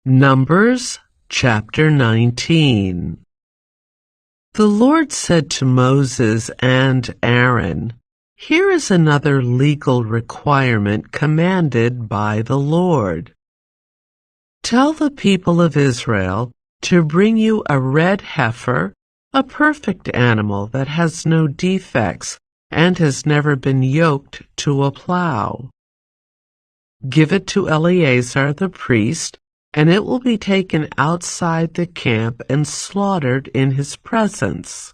Numbers chapter 19. The Lord said to Moses and Aaron, "Here is another legal requirement commanded by the Lord. Tell the people of Israel to bring you a red heifer, a perfect animal that has no defects and has never been yoked to a plow. Give it to Eleazar the priest, and it will be taken outside the camp and slaughtered in his presence.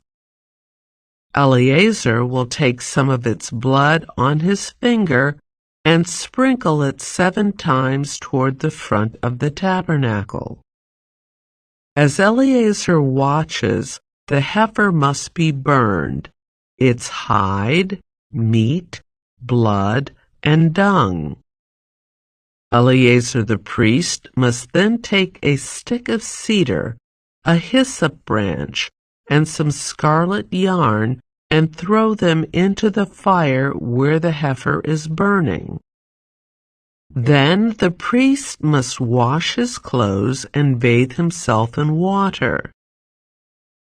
Eleazar will take some of its blood on his finger and sprinkle it 7 times toward the front of the tabernacle. As Eleazar watches, the heifer must be burned, its hide, meat, blood, and dung. Eleazar the priest must then take a stick of cedar, a hyssop branch, and some scarlet yarn and throw them into the fire where the heifer is burning. Then the priest must wash his clothes and bathe himself in water.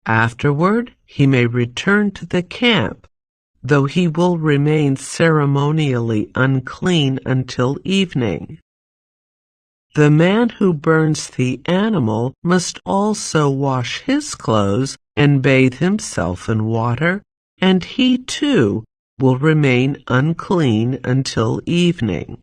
Afterward, he may return to the camp, though he will remain ceremonially unclean until evening. The man who burns the animal must also wash his clothes and bathe himself in water, and he too will remain unclean until evening.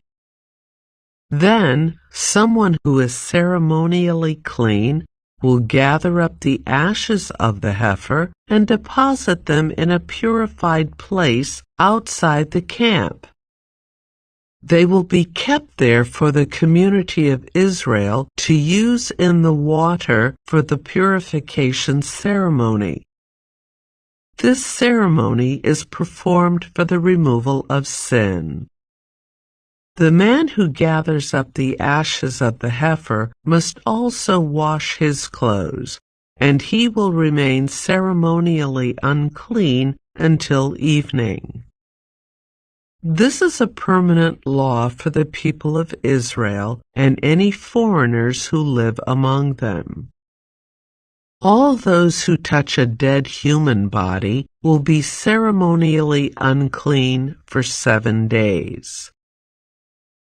Then someone who is ceremonially clean will gather up the ashes of the heifer and deposit them in a purified place outside the camp. They will be kept there for the community of Israel to use in the water for the purification ceremony. This ceremony is performed for the removal of sin. The man who gathers up the ashes of the heifer must also wash his clothes, and he will remain ceremonially unclean until evening. This is a permanent law for the people of Israel and any foreigners who live among them. All those who touch a dead human body will be ceremonially unclean for 7 days.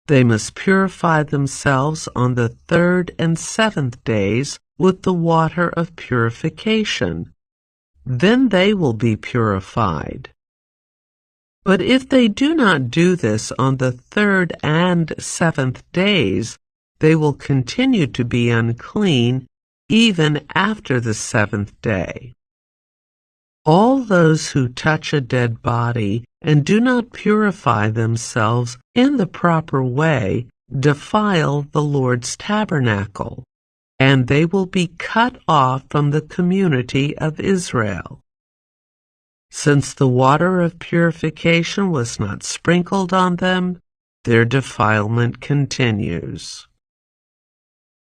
They must purify themselves on the 3rd and 7th days with the water of purification. Then they will be purified. But if they do not do this on the 3rd and 7th days, they will continue to be unclean even after the 7th day. All those who touch a dead body and do not purify themselves in the proper way defile the Lord's tabernacle, and they will be cut off from the community of Israel. Since the water of purification was not sprinkled on them, their defilement continues.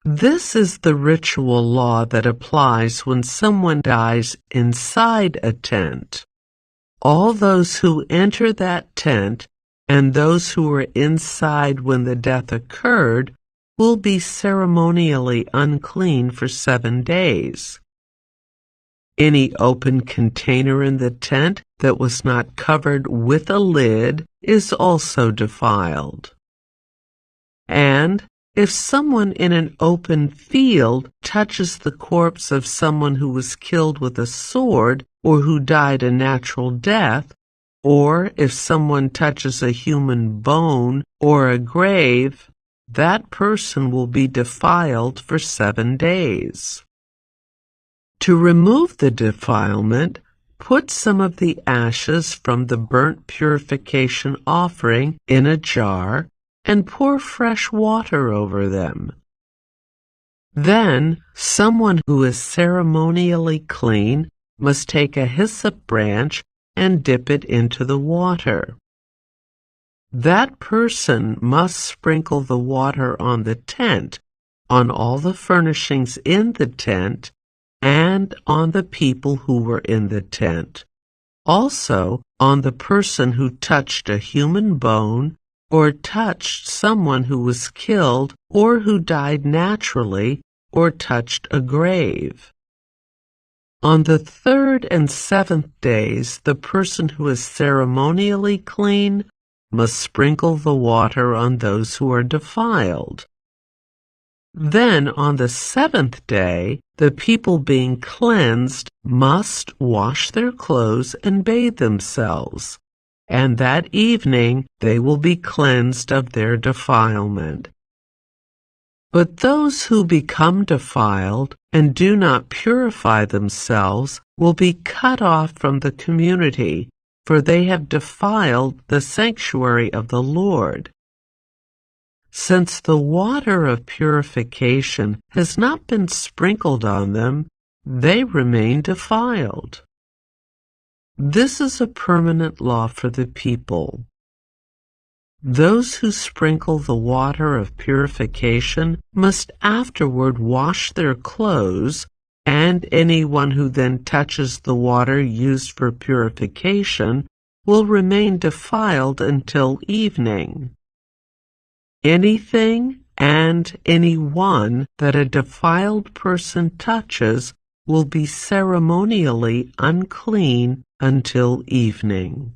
This is the ritual law that applies when someone dies inside a tent. All those who enter that tent and those who were inside when the death occurred will be ceremonially unclean for 7 days. Any open container in the tent that was not covered with a lid is also defiled. And if someone in an open field touches the corpse of someone who was killed with a sword or who died a natural death, or if someone touches a human bone or a grave, that person will be defiled for 7 days. To remove the defilement, put some of the ashes from the burnt purification offering in a jar and pour fresh water over them. Then someone who is ceremonially clean must take a hyssop branch and dip it into the water. That person must sprinkle the water on the tent, on all the furnishings in the tent, and on the people who were in the tent. Also on the person who touched a human bone, or touched someone who was killed or who died naturally, or touched a grave. On the 3rd and 7th days, the person who is ceremonially clean must sprinkle the water on those who are defiled. Then on the 7th day, the people being cleansed must wash their clothes and bathe themselves, and that evening they will be cleansed of their defilement. But those who become defiled and do not purify themselves will be cut off from the community, for they have defiled the sanctuary of the Lord. Since the water of purification has not been sprinkled on them, they remain defiled. This is a permanent law for the people. Those who sprinkle the water of purification must afterward wash their clothes, and anyone who then touches the water used for purification will remain defiled until evening. Anything and anyone that a defiled person touches will be ceremonially unclean until evening.